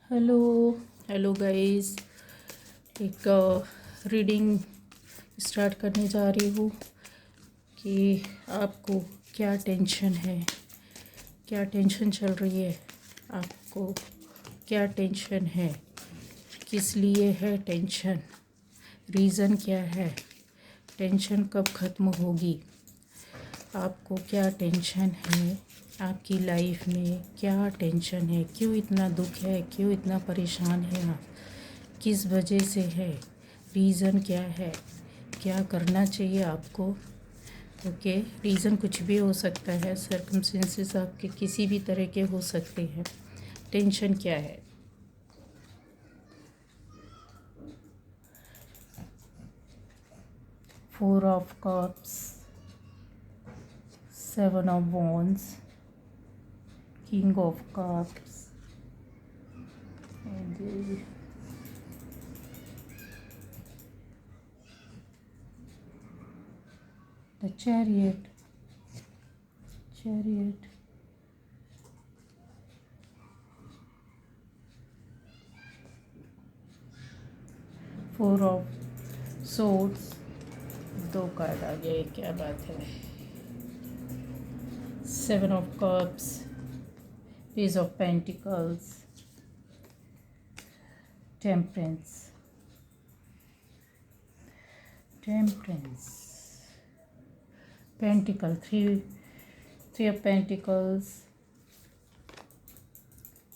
Hello hello guys. एक reading start करने जा रही हूँ कि आपको क्या टेंशन है, क्या टेंशन चल रही है, आपको क्या टेंशन है, किस लिए है टेंशन, रीज़न क्या है, टेंशन कब ख़त्म होगी, आपको क्या टेंशन है, आपकी लाइफ में क्या टेंशन है, क्यों इतना दुख है, क्यों इतना परेशान है आप, किस वजह से है, रीज़न क्या है, क्या करना चाहिए आपको। ओके, रीज़न कुछ भी हो सकता है, सर्कमस्टेंसेस आपके किसी भी तरह के हो सकते हैं। टेंशन क्या है? Four of cups, seven of wands, king of cups, the chariot, four of swords, दो कार्ड आ गए, क्या बात है। Seven of cups, page of pentacles, temperance, pentacle, three of pentacles,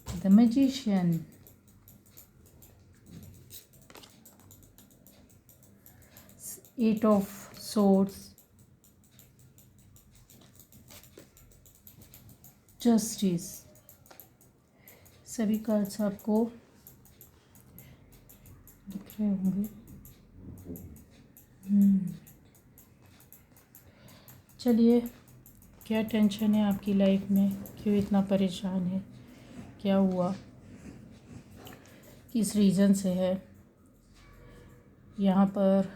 the magician, eight of swords, justice. सभी cards आपको दिख रहे होंगे। चलिए, क्या टेंशन है आपकी लाइफ में, क्यों इतना परेशान है, क्या हुआ, किस रीज़न से है। यहाँ पर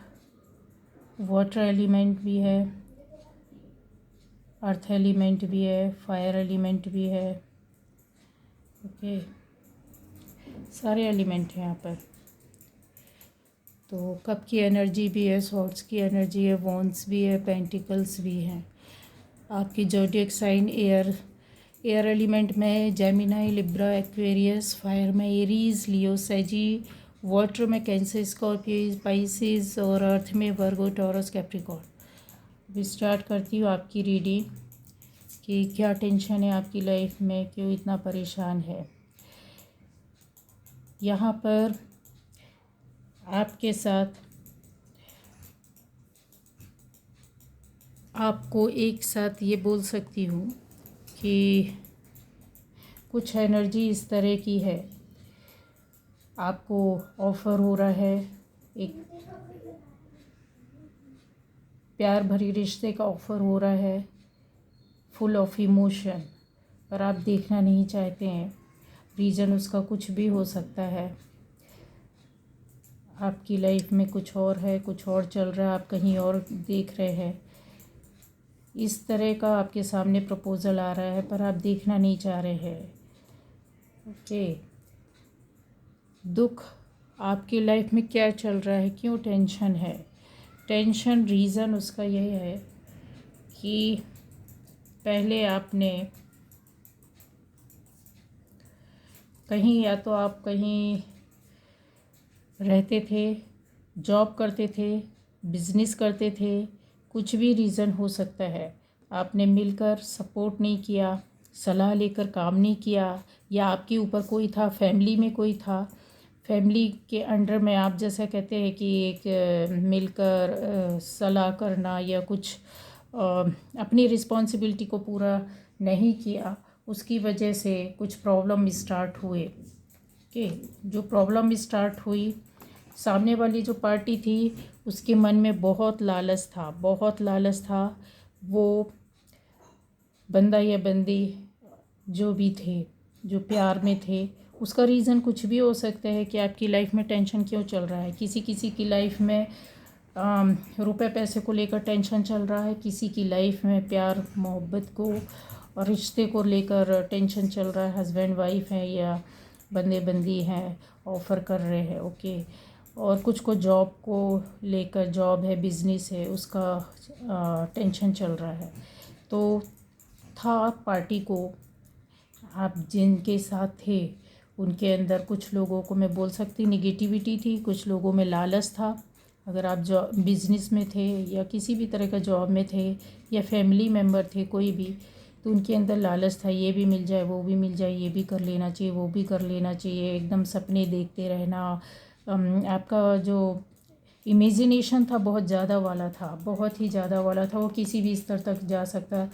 वाटर एलिमेंट भी है, अर्थ एलिमेंट भी है, फायर एलिमेंट भी है। ओके, सारे एलिमेंट हैं यहाँ पर। तो कप की एनर्जी भी है, सॉर्ड्स की एनर्जी है, वॉन्ड्स भी है, पेंटिकल्स भी हैं। आपकी ज़ोडिएक साइन एयर एलिमेंट में जेमिनाई, लिब्रा, एक्वेरियस, फायर में एरीज, लियो, सैजी, वाटर में कैंसर, स्कॉर्पियो, स्पाइसिस और अर्थ में वर्गो, टॉरस, कैप्रिकॉर्न। अभी स्टार्ट करती हूँ आपकी रीडिंग कि क्या टेंशन है आपकी लाइफ में, क्यों इतना परेशान है। यहाँ पर आपके साथ आपको एक साथ ये बोल सकती हूँ कि कुछ एनर्जी इस तरह की है, आपको ऑफ़र हो रहा है एक प्यार भरी रिश्ते का ऑफ़र हो रहा है, फुल ऑफ इमोशन, पर आप देखना नहीं चाहते हैं। रीज़न उसका कुछ भी हो सकता है। आपकी लाइफ में कुछ और है, कुछ और चल रहा है, आप कहीं और देख रहे हैं। इस तरह का आपके सामने प्रपोज़ल आ रहा है, पर आप देखना नहीं चाह रहे हैं। ओके, दुख आपकी लाइफ में क्या चल रहा है, क्यों टेंशन है। टेंशन रीज़न उसका यही है कि पहले आपने कहीं, या तो आप कहीं रहते थे, जॉब करते थे, बिज़नेस करते थे, कुछ भी रीज़न हो सकता है। आपने मिलकर सपोर्ट नहीं किया, सलाह लेकर काम नहीं किया, या आपके ऊपर कोई था, फैमिली में कोई था, फैमिली के अंडर में आप जैसा कहते हैं कि एक मिलकर सलाह करना या कुछ अपनी रिस्पॉन्सिबिलिटी को पूरा नहीं किया, उसकी वजह से कुछ प्रॉब्लम स्टार्ट हुए। कि जो प्रॉब्लम स्टार्ट हुई, सामने वाली जो पार्टी थी उसके मन में बहुत लालच था, बहुत लालच था। वो बंदा या बंदी जो भी थे, जो प्यार में थे, उसका रीज़न कुछ भी हो सकता है कि आपकी लाइफ में टेंशन क्यों चल रहा है। किसी किसी की लाइफ में रुपए पैसे को लेकर टेंशन चल रहा है, किसी की लाइफ में प्यार मोहब्बत को और रिश्ते को लेकर टेंशन चल रहा है, हस्बैंड वाइफ है या बंदे बंदी हैं, ऑफ़र कर रहे हैं, ओके। और कुछ को जॉब को लेकर, जॉब है, बिज़नेस है, उसका टेंशन चल रहा है। तो था पार्टी को, आप जिनके साथ थे उनके अंदर कुछ लोगों को मैं बोल सकती निगेटिविटी थी, कुछ लोगों में लालच था। अगर आप जॉब बिज़नेस में थे या किसी भी तरह का जॉब में थे या फैमिली मेम्बर थे कोई भी, तो उनके अंदर लालच था, ये भी मिल जाए, वो भी मिल जाए, ये भी कर लेना चाहिए, वो भी कर लेना चाहिए, एकदम सपने देखते रहना। आपका जो इमेजिनेशन था बहुत ज़्यादा वाला था, बहुत ही ज़्यादा वाला था, वो किसी भी स्तर तक जा सकता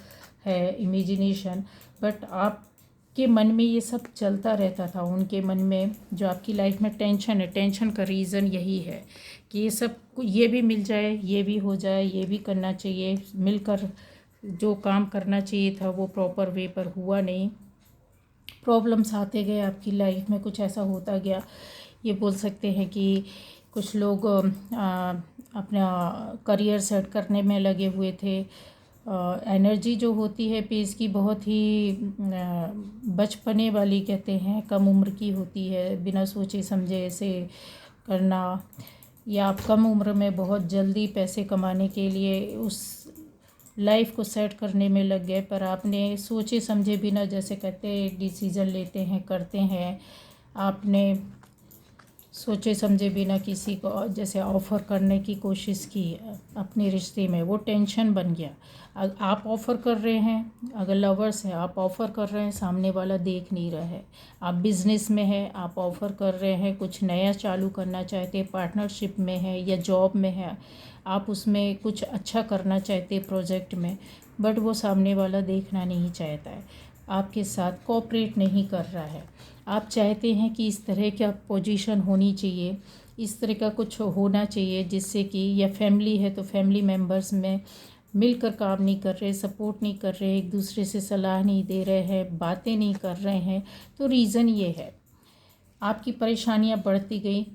है इमेजिनेशन। बट आपके मन में ये सब चलता रहता था, उनके मन में जो आपकी लाइफ में टेंशन है, टेंशन का रीज़न यही है कि ये सब, ये भी मिल जाए, ये भी हो जाए, ये भी करना चाहिए, मिलकर जो काम करना चाहिए था वो प्रॉपर वे पर हुआ नहीं। प्रॉब्लम्स आते गए आपकी लाइफ में, कुछ ऐसा होता गया। ये बोल सकते हैं कि कुछ लोग अपना करियर सेट करने में लगे हुए थे। एनर्जी जो होती है पेस की बहुत ही बचपने वाली कहते हैं, कम उम्र की होती है, बिना सोचे समझे ऐसे करना, या आप कम उम्र में बहुत जल्दी पैसे कमाने के लिए उस लाइफ को सेट करने में लग गए, पर आपने सोचे समझे बिना, जैसे कहते हैं, डिसीज़न लेते हैं, करते हैं, आपने सोचे समझे बिना किसी को जैसे ऑफ़र करने की कोशिश की अपने रिश्ते में, वो टेंशन बन गया। आप ऑफ़र कर रहे हैं, अगर लवर्स हैं, आप ऑफ़र कर रहे हैं, सामने वाला देख नहीं रहा है। आप बिज़नेस में हैं, आप ऑफ़र कर रहे हैं, कुछ नया चालू करना चाहते हैं, पार्टनरशिप में है या जॉब में है, आप उसमें कुछ अच्छा करना चाहते हैं प्रोजेक्ट में, बट वो सामने वाला देखना नहीं चाहता है, आपके साथ कोऑपरेट नहीं कर रहा है। आप चाहते हैं कि इस तरह का पोजीशन होनी चाहिए, इस तरह का कुछ होना चाहिए जिससे कि, या फैमिली है तो फैमिली मेम्बर्स में मिलकर काम नहीं कर रहे, सपोर्ट नहीं कर रहे, एक दूसरे से सलाह नहीं दे रहे हैं, बातें नहीं कर रहे हैं, तो रीज़न ये है, आपकी परेशानियां बढ़ती गई।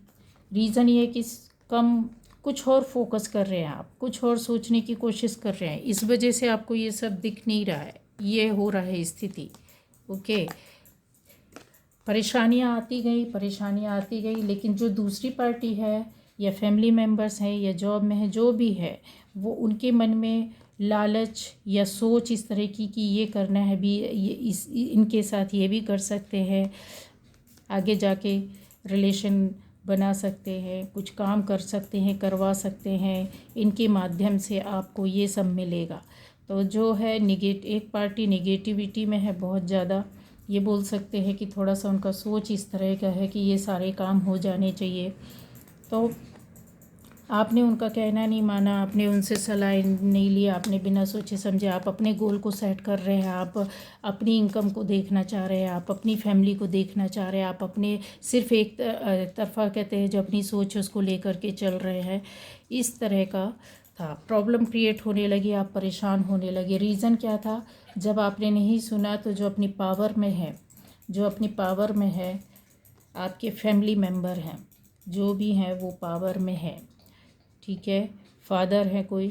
रीज़न ये है कि कम कुछ और फोकस कर रहे हैं, आप कुछ और सोचने की कोशिश कर रहे हैं, इस वजह से आपको ये सब दिख नहीं रहा है, ये हो रहा है स्थिति, ओके। परेशानियां आती गई, परेशानियां आती गई, लेकिन जो दूसरी पार्टी है या फैमिली मेम्बर्स हैं या जॉब में है, जो भी है, वो उनके मन में लालच या सोच इस तरह की कि ये करना है भी, ये इनके साथ ये भी कर सकते हैं, आगे जाके रिलेशन बना सकते हैं, कुछ काम कर सकते हैं, करवा सकते हैं, इनके माध्यम से आपको ये सब मिलेगा। तो जो है एक पार्टी निगेटिविटी में है बहुत ज़्यादा, ये बोल सकते हैं कि थोड़ा सा उनका सोच इस तरह का है कि ये सारे काम हो जाने चाहिए। तो आपने उनका कहना नहीं माना, आपने उनसे सलाह नहीं ली, आपने बिना सोचे समझे आप अपने गोल को सेट कर रहे हैं, आप अपनी इनकम को देखना चाह रहे हैं, आप अपनी फैमिली को देखना चाह रहे हैं, आप अपने सिर्फ एक तरफा कहते हैं जो अपनी सोच है उसको लेकर के चल रहे हैं, इस तरह का था। प्रॉब्लम क्रिएट होने लगी, आप परेशान होने लगे। रीज़न क्या था? जब आपने नहीं सुना तो जो अपनी पावर में है, जो अपनी पावर में है, आपके फैमिली मेम्बर हैं, जो भी हैं वो पावर में है, ठीक है। फादर है कोई,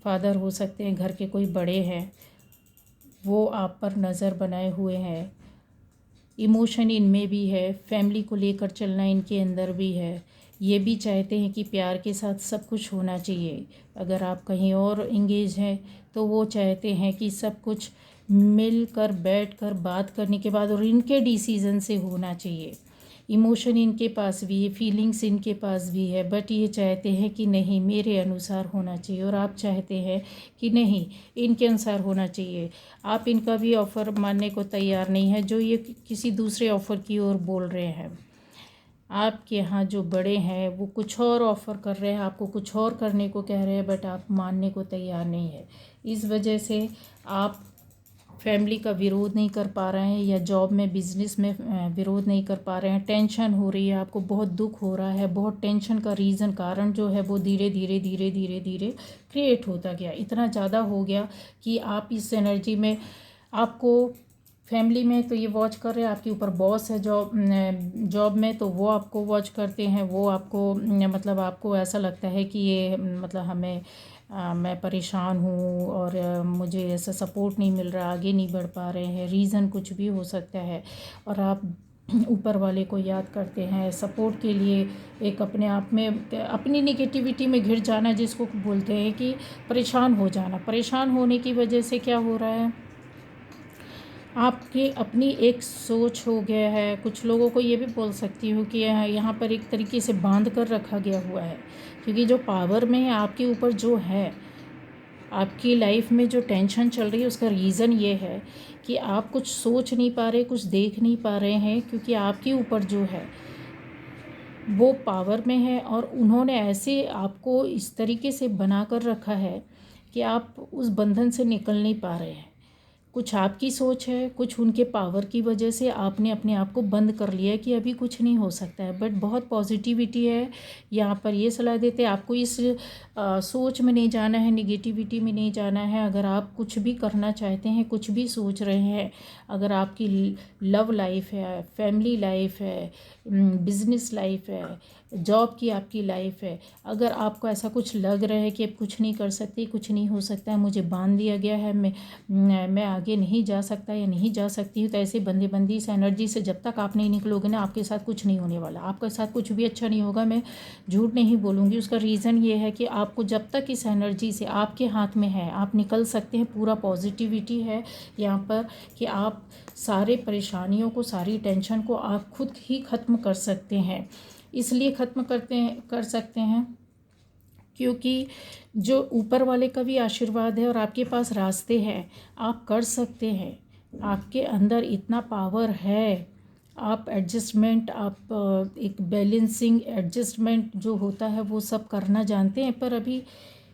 फादर हो सकते हैं, घर के कोई बड़े हैं, वो आप पर नज़र बनाए हुए हैं, इमोशन इनमें भी है, फैमिली को लेकर चलना इनके अंदर भी है, ये भी चाहते हैं कि प्यार के साथ सब कुछ होना चाहिए। अगर आप कहीं और इंगेज हैं तो वो चाहते हैं कि सब कुछ मिलकर बैठकर बात करने के बाद और इनके डिसीज़न से होना चाहिए। इमोशन इनके पास भी है, फीलिंग्स इनके पास भी है, बट ये चाहते हैं कि नहीं मेरे अनुसार होना चाहिए, और आप चाहते हैं कि नहीं इनके अनुसार होना चाहिए। आप इनका भी ऑफ़र मानने को तैयार नहीं है, जो ये किसी दूसरे ऑफ़र की ओर बोल रहे हैं। आपके यहाँ जो बड़े हैं वो कुछ और ऑफ़र कर रहे हैं, आपको कुछ और करने को कह रहे हैं, बट आप मानने को तैयार नहीं है। इस वजह से आप फैमिली का विरोध नहीं कर पा रहे हैं या जॉब में बिज़नेस में विरोध नहीं कर पा रहे हैं। टेंशन हो रही है, आपको बहुत दुख हो रहा है, बहुत टेंशन का रीज़न कारण जो है वो धीरे धीरे धीरे धीरे धीरे क्रिएट होता गया, इतना ज़्यादा हो गया कि आप इस एनर्जी में, आपको फैमिली में तो ये वॉच कर रहे हैं, आपके ऊपर बॉस है जॉब में तो वो आपको वॉच करते हैं, वो आपको मतलब आपको ऐसा लगता है कि ये मतलब हमें मैं परेशान हूँ और मुझे ऐसा सपोर्ट नहीं मिल रहा, आगे नहीं बढ़ पा रहे हैं, रीज़न कुछ भी हो सकता है। और आप ऊपर वाले को याद करते हैं सपोर्ट के लिए। एक अपने आप में अपनी नेगेटिविटी में घिर जाना, जिसको बोलते हैं कि परेशान हो जाना। परेशान होने की वजह से क्या हो रहा है, आपकी अपनी एक सोच हो गया है। कुछ लोगों को ये भी बोल सकती हूँ कि यहाँ पर एक तरीके से बांध कर रखा गया हुआ है, क्योंकि जो पावर में है आपके ऊपर जो है, आपकी लाइफ में जो टेंशन चल रही है, उसका रीज़न ये है कि आप कुछ सोच नहीं पा रहे, कुछ देख नहीं पा रहे हैं, क्योंकि आपके ऊपर जो है वो पावर में है और उन्होंने ऐसे आपको इस तरीके से बना कर रखा है कि आप उस बंधन से निकल नहीं पा रहे हैं। कुछ आपकी सोच है, कुछ उनके पावर की वजह से आपने अपने आप को बंद कर लिया है कि अभी कुछ नहीं हो सकता है। बट बहुत पॉजिटिविटी है यहाँ पर। ये सलाह देते हैं आपको इस सोच में नहीं जाना है, नेगेटिविटी में नहीं जाना है। अगर आप कुछ भी करना चाहते हैं, कुछ भी सोच रहे हैं, अगर आपकी लव लाइफ है, फैमिली लाइफ है, बिजनेस लाइफ है, जॉब की आपकी लाइफ है, अगर आपको ऐसा कुछ लग रहा है कि अब कुछ नहीं कर सकती, कुछ नहीं हो सकता है, मुझे बांध दिया गया है, मैं आगे नहीं जा सकता या नहीं जा सकती हूँ, तो ऐसे बंदी इस एनर्जी से जब तक आप नहीं निकलोगे ना, आपके साथ कुछ नहीं होने वाला, आपके साथ कुछ भी अच्छा नहीं होगा। मैं झूठ नहीं बोलूँगी। उसका रीज़न ये है कि आपको जब तक इस एनर्जी से आपके हाथ में है, आप निकल सकते हैं। पूरा पॉजिटिविटी है यहाँ पर कि आप सारे परेशानियों को, सारी टेंशन को आप खुद ही ख़त्म कर सकते हैं। इसलिए ख़त्म कर सकते हैं क्योंकि जो ऊपर वाले का भी आशीर्वाद है और आपके पास रास्ते हैं, आप कर सकते हैं। आपके अंदर इतना पावर है। आप एडजस्टमेंट, आप एक बैलेंसिंग एडजस्टमेंट जो होता है वो सब करना जानते हैं, पर अभी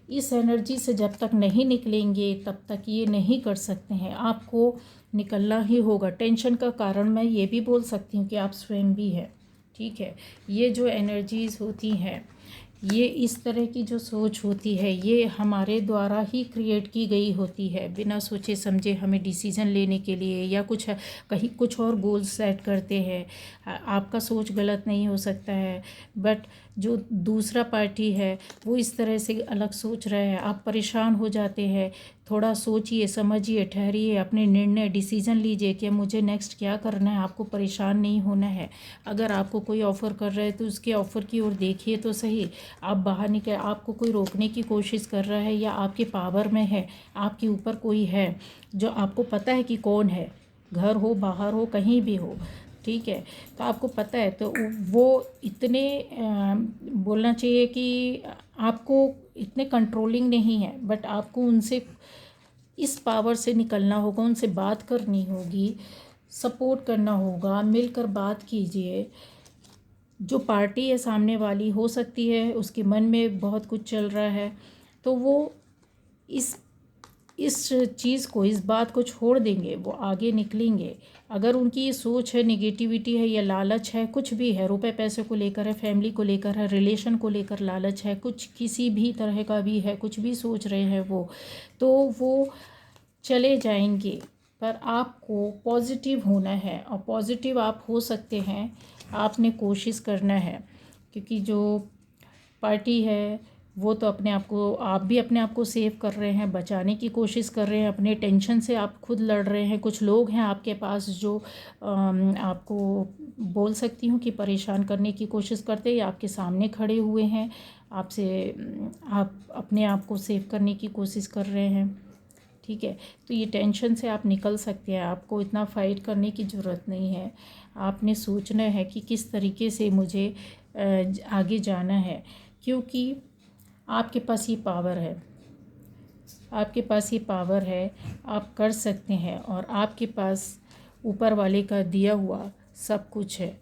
इस एनर्जी से जब तक नहीं निकलेंगे तब तक ये नहीं कर सकते हैं। आपको निकलना ही होगा। टेंशन का कारण मैं ये भी बोल सकती हूँ कि आप स्वयं भी हैं। ठीक है, ये जो एनर्जीज़ होती हैं, ये इस तरह की जो सोच होती है, ये हमारे द्वारा ही क्रिएट की गई होती है। बिना सोचे समझे हमें डिसीज़न लेने के लिए या कुछ कहीं कुछ और गोल सेट करते हैं। आपका सोच गलत नहीं हो सकता है, बट जो दूसरा पार्टी है वो इस तरह से अलग सोच रहा है। आप परेशान हो जाते हैं। थोड़ा सोचिए, समझिए, ठहरिए, अपने निर्णय डिसीज़न लीजिए कि मुझे नेक्स्ट क्या करना है। आपको परेशान नहीं होना है। अगर आपको कोई ऑफ़र कर रहा है तो उसके ऑफ़र की ओर देखिए तो सही। आप बाहर निकल, आपको कोई रोकने की कोशिश कर रहा है या आपके पावर में है, आपके ऊपर कोई है जो आपको पता है कि कौन है, घर हो, बाहर हो, कहीं भी हो, ठीक है, तो आपको पता है, तो वो इतने बोलना चाहिए कि आपको इतने कंट्रोलिंग नहीं है, बट आपको उनसे इस पावर से निकलना होगा। उनसे बात करनी होगी, सपोर्ट करना होगा, मिलकर बात कीजिए। जो पार्टी है सामने वाली, हो सकती है उसके मन में बहुत कुछ चल रहा है, तो वो इस चीज़ को, इस बात को छोड़ देंगे, वो आगे निकलेंगे। अगर उनकी ये सोच है, नेगेटिविटी है या लालच है, कुछ भी है, रुपए पैसे को लेकर है, फैमिली को लेकर है, रिलेशन को लेकर लालच है, कुछ किसी भी तरह का भी है, कुछ भी सोच रहे हैं वो, तो वो चले जाएंगे। पर आपको पॉजिटिव होना है, और पॉजिटिव आप हो सकते हैं। आपने कोशिश करना है, क्योंकि जो पार्टी है वो तो अपने आप को, आप भी अपने आप को सेव कर रहे हैं, बचाने की कोशिश कर रहे हैं। अपने टेंशन से आप खुद लड़ रहे हैं। कुछ लोग हैं आपके पास जो आपको बोल सकती हूँ कि परेशान करने की कोशिश करते हैं या आपके सामने खड़े हुए हैं, आपसे आप अपने आप को सेव करने की कोशिश कर रहे हैं। ठीक है, तो ये टेंशन से आप निकल सकते हैं। आपको इतना फ़ाइट करने की ज़रूरत नहीं है। आपने सोचना है कि किस तरीके से मुझे आगे जाना है, क्योंकि आपके पास ये पावर है। आपके पास ये पावर है, आप कर सकते हैं, और आपके पास ऊपर वाले का दिया हुआ सब कुछ है।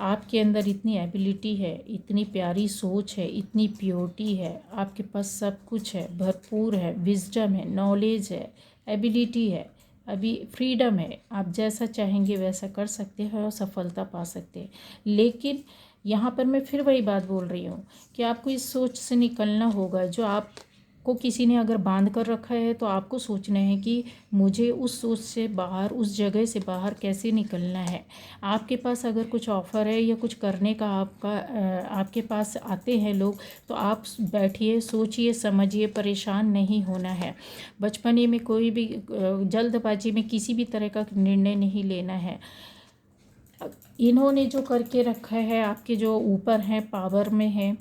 आपके अंदर इतनी एबिलिटी है, इतनी प्यारी सोच है, इतनी प्योरिटी है, आपके पास सब कुछ है, भरपूर है, विजडम है, नॉलेज है, एबिलिटी है, अभी फ्रीडम है। आप जैसा चाहेंगे वैसा कर सकते हैं और सफलता पा सकते हैं। लेकिन यहाँ पर मैं फिर वही बात बोल रही हूँ कि आपको इस सोच से निकलना होगा जो आपको आपको किसी ने अगर बांध कर रखा है तो आपको सोचना है कि मुझे उस सोच से बाहर, उस जगह से बाहर कैसे निकलना है। आपके पास अगर कुछ ऑफ़र है या कुछ करने का आपके पास आते हैं लोग, तो आप बैठिए, सोचिए, समझिए, परेशान नहीं होना है। बचपने में कोई भी जल्दबाजी में किसी भी तरह का निर्णय नहीं लेना है। इन्होंने जो करके रखा है, आपके जो ऊपर हैं, पावर में हैं,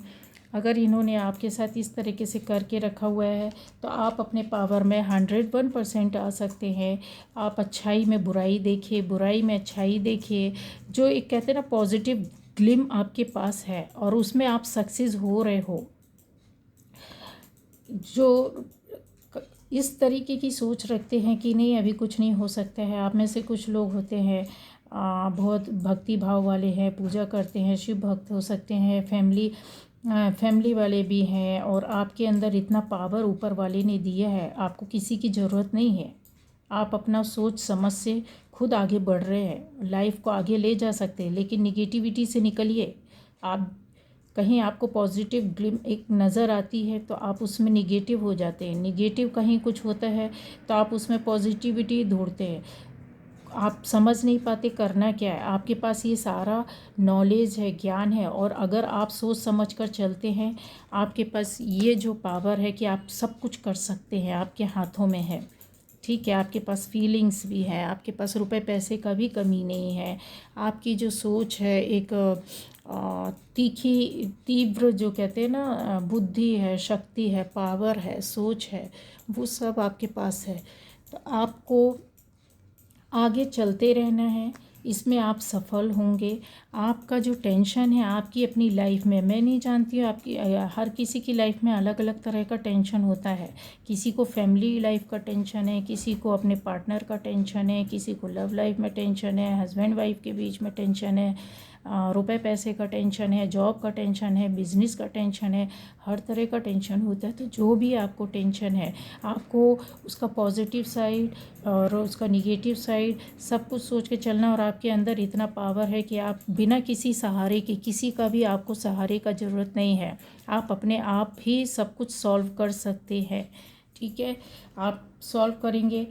अगर इन्होंने आपके साथ इस तरीके से करके रखा हुआ है तो आप अपने पावर में 101% आ सकते हैं। आप अच्छाई में बुराई देखिए, बुराई में अच्छाई देखिए। जो एक कहते हैं ना पॉजिटिव ग्लिम आपके पास है और उसमें आप सक्सेस हो रहे हो। जो इस तरीके की सोच रखते हैं कि नहीं अभी कुछ नहीं हो सकता है। आप में से कुछ लोग होते हैं बहुत भक्ति भाव वाले हैं, पूजा करते हैं, शिव भक्त हो सकते हैं, फैमिली वाले भी हैं, और आपके अंदर इतना पावर ऊपर वाले ने दिया है, आपको किसी की ज़रूरत नहीं है। आप अपना सोच समझ से खुद आगे बढ़ रहे हैं, लाइफ को आगे ले जा सकते हैं। लेकिन निगेटिविटी से निकलिए। आप कहीं आपको पॉजिटिव ग्लिम एक नज़र आती है तो आप उसमें निगेटिव हो जाते हैं, निगेटिव कहीं कुछ होता है तो आप उसमें पॉजिटिविटी ढूंढते हैं। आप समझ नहीं पाते करना क्या है। आपके पास ये सारा नॉलेज है, ज्ञान है, और अगर आप सोच समझ कर चलते हैं, आपके पास ये जो पावर है कि आप सब कुछ कर सकते हैं, आपके हाथों में है। ठीक है, आपके पास फीलिंग्स भी है, आपके पास रुपए पैसे का भी कमी नहीं है। आपकी जो सोच है एक तीखी तीव्र जो कहते हैं ना बुद्धि है, शक्ति है, पावर है, सोच है, वो सब आपके पास है। तो आपको आगे चलते रहना है, इसमें आप सफल होंगे। आपका जो टेंशन है आपकी अपनी लाइफ में, मैं नहीं जानती हूँ आपकी, हर किसी की लाइफ में अलग अलग तरह का टेंशन होता है। किसी को फैमिली लाइफ का टेंशन है, किसी को अपने पार्टनर का टेंशन है, किसी को लव लाइफ में टेंशन है, हस्बैंड वाइफ के बीच में टेंशन है, रुपए पैसे का टेंशन है, जॉब का टेंशन है, बिजनेस का टेंशन है, हर तरह का टेंशन होता है। तो जो भी आपको टेंशन है, आपको उसका पॉजिटिव साइड और उसका निगेटिव साइड सब कुछ सोच के चलना। और आपके अंदर इतना पावर है कि आप बिना किसी सहारे के, किसी का भी आपको सहारे का ज़रूरत नहीं है, आप अपने आप ही सब कुछ सॉल्व कर सकते हैं। ठीक है, आप सॉल्व करेंगे।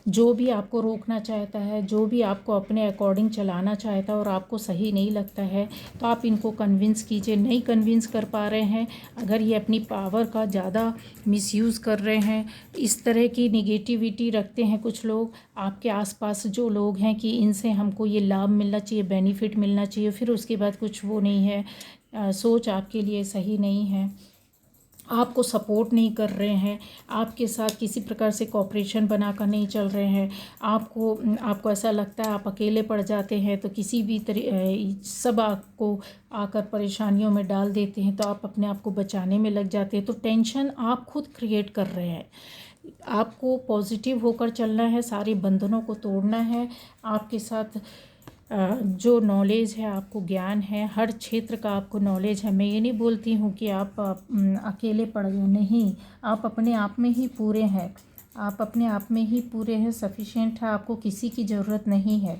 जो भी आपको रोकना चाहता है, जो भी आपको अपने अकॉर्डिंग चलाना चाहता है और आपको सही नहीं लगता है, तो आप इनको कन्विंस कीजिए। नहीं कन्विंस कर पा रहे हैं, अगर ये अपनी पावर का ज़्यादा मिसयूज़ कर रहे हैं, इस तरह की निगेटिविटी रखते हैं कुछ लोग आपके आसपास जो लोग हैं कि इनसे हमको ये लाभ मिलना चाहिए, बेनिफिट मिलना चाहिए, फिर उसके बाद कुछ वो नहीं है, सोच आपके लिए सही नहीं है, आपको सपोर्ट नहीं कर रहे हैं, आपके साथ किसी प्रकार से कॉपरेशन बनाकर नहीं चल रहे हैं, आपको ऐसा लगता है आप अकेले पड़ जाते हैं, तो किसी भी सब आपको आकर परेशानियों में डाल देते हैं, तो आप अपने आप को बचाने में लग जाते हैं। तो टेंशन आप खुद क्रिएट कर रहे हैं। आपको पॉजिटिव होकर चलना है, सारे बंधनों को तोड़ना है। आपके साथ जो नॉलेज है, आपको ज्ञान है, हर क्षेत्र का आपको नॉलेज है। मैं ये नहीं बोलती हूँ कि आप अकेले पड़ गए, नहीं, आप अपने आप में ही पूरे हैं, आप अपने आप में ही पूरे हैं, सफिशिएंट है, आपको किसी की ज़रूरत नहीं है।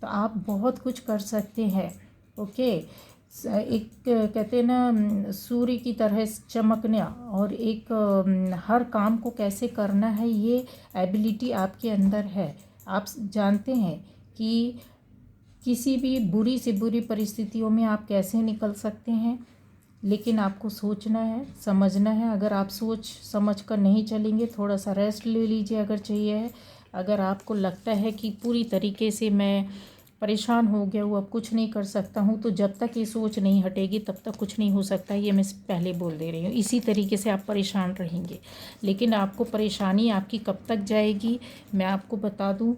तो आप बहुत कुछ कर सकते हैं। ओके, एक कहते हैं ना सूर्य की तरह चमकना, और एक हर काम को कैसे करना है, ये एबिलिटी आपके अंदर है। आप जानते हैं कि किसी भी बुरी से बुरी परिस्थितियों में आप कैसे निकल सकते हैं, लेकिन आपको सोचना है, समझना है। अगर आप सोच समझ कर नहीं चलेंगे, थोड़ा सा रेस्ट ले लीजिए अगर चाहिए है। अगर आपको लगता है कि पूरी तरीके से मैं परेशान हो गया हूँ, अब कुछ नहीं कर सकता हूँ, तो जब तक ये सोच नहीं हटेगी तब तक कुछ नहीं हो सकता। ये मैं पहले बोल दे रही हूँ। इसी तरीके से आप परेशान रहेंगे, लेकिन आपको परेशानी आपकी कब तक जाएगी, मैं आपको बता दूँ।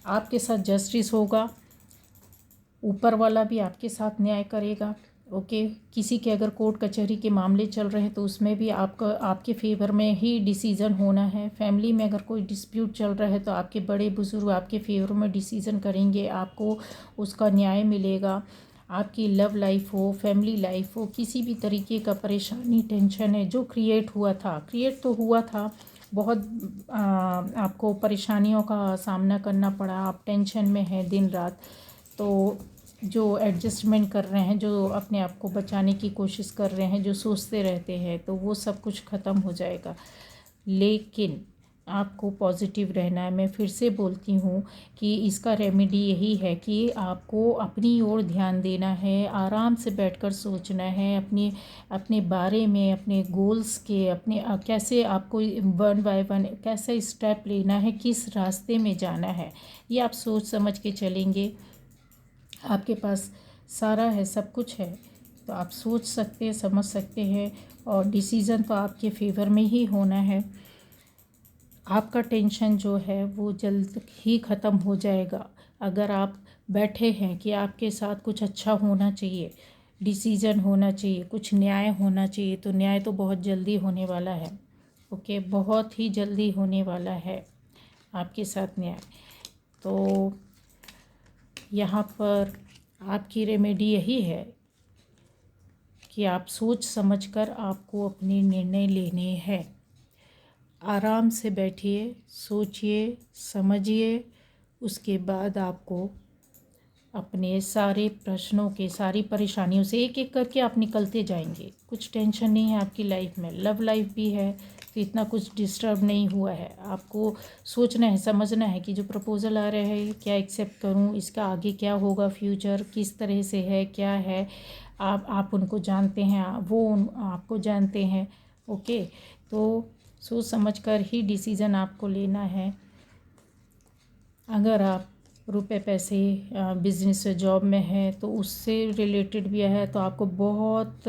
आपके साथ जस्टिस होगा, ऊपर वाला भी आपके साथ न्याय करेगा। ओके, किसी के अगर कोर्ट कचहरी के मामले चल रहे हैं तो उसमें भी आपके फेवर में ही डिसीज़न होना है। फैमिली में अगर कोई डिस्प्यूट चल रहा है तो आपके बड़े बुजुर्ग आपके फेवर में डिसीज़न करेंगे, आपको उसका न्याय मिलेगा। आपकी लव लाइफ हो, फैमिली लाइफ हो, किसी भी तरीके का परेशानी, टेंशन है जो क्रिएट तो हुआ था, बहुत आपको परेशानियों का सामना करना पड़ा, आप टेंशन में हैं दिन रात, तो जो एडजस्टमेंट कर रहे हैं, जो अपने आप को बचाने की कोशिश कर रहे हैं, जो सोचते रहते हैं, तो वो सब कुछ ख़त्म हो जाएगा। लेकिन आपको पॉजिटिव रहना है। मैं फिर से बोलती हूँ कि इसका रेमेडी यही है कि आपको अपनी ओर ध्यान देना है, आराम से बैठकर सोचना है अपने अपने बारे में, अपने गोल्स के, अपने कैसे आपको वन बाय वन कैसे स्टेप लेना है, किस रास्ते में जाना है, ये आप सोच समझ के चलेंगे। आपके पास सारा है, सब कुछ है, तो आप सोच सकते हैं, समझ सकते हैं, और डिसीज़न तो आपके फेवर में ही होना है। आपका टेंशन जो है वो जल्द ही ख़त्म हो जाएगा। अगर आप बैठे हैं कि आपके साथ कुछ अच्छा होना चाहिए, डिसीज़न होना चाहिए, कुछ न्याय होना चाहिए, तो न्याय तो बहुत जल्दी होने वाला है। ओके, बहुत ही जल्दी होने वाला है आपके साथ न्याय। तो यहाँ पर आपकी रेमेडी यही है कि आप सोच समझकर आपको अपने निर्णय लेने हैं। आराम से बैठिए, सोचिए, समझिए, उसके बाद आपको अपने सारे प्रश्नों के, सारी परेशानियों से एक एक करके आप निकलते जाएंगे। कुछ टेंशन नहीं है आपकी लाइफ में, लव लाइफ भी है तो इतना कुछ डिस्टर्ब नहीं हुआ है। आपको सोचना है, समझना है कि जो प्रपोज़ल आ रहे हैं क्या एक्सेप्ट करूं, इसका आगे क्या होगा, फ्यूचर किस तरह से है, क्या है। आप उनको जानते हैं, वो आपको जानते हैं। ओके, तो सोच समझ कर ही डिसीज़न आपको लेना है। अगर आप रुपए पैसे बिजनेस से जॉब में है तो उससे रिलेटेड भी है, तो आपको बहुत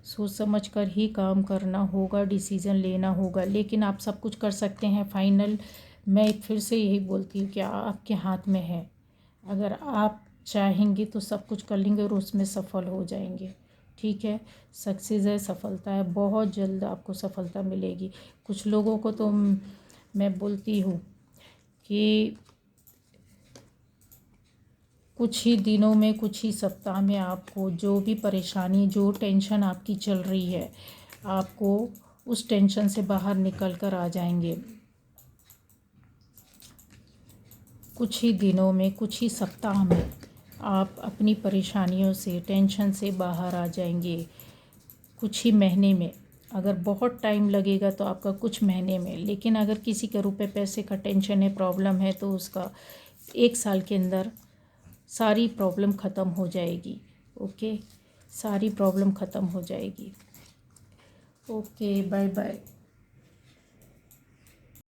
सोच समझ कर ही काम करना होगा, डिसीज़न लेना होगा। लेकिन आप सब कुछ कर सकते हैं फाइनल। मैं फिर से यही बोलती हूँ कि आपके हाथ में है। अगर आप चाहेंगे तो सब कुछ कर लेंगे और उसमें सफल हो जाएंगे। ठीक है, सक्सेस है, सफलता है, बहुत जल्द आपको सफलता मिलेगी। कुछ लोगों को तो मैं बोलती हूँ कि कुछ ही दिनों में, कुछ ही सप्ताह में आपको जो भी परेशानी, जो टेंशन आपकी चल रही है, आपको उस टेंशन से बाहर निकल कर आ जाएंगे। कुछ ही दिनों में, कुछ ही सप्ताह में आप अपनी परेशानियों से, टेंशन से बाहर आ जाएंगे। कुछ ही महीने में, अगर बहुत टाइम लगेगा तो आपका कुछ महीने में, लेकिन अगर किसी के रुपए पैसे का टेंशन है, प्रॉब्लम है, तो उसका 1 साल के अंदर सारी प्रॉब्लम ख़त्म हो जाएगी। ओके, सारी प्रॉब्लम ख़त्म हो जाएगी। Okay, bye bye.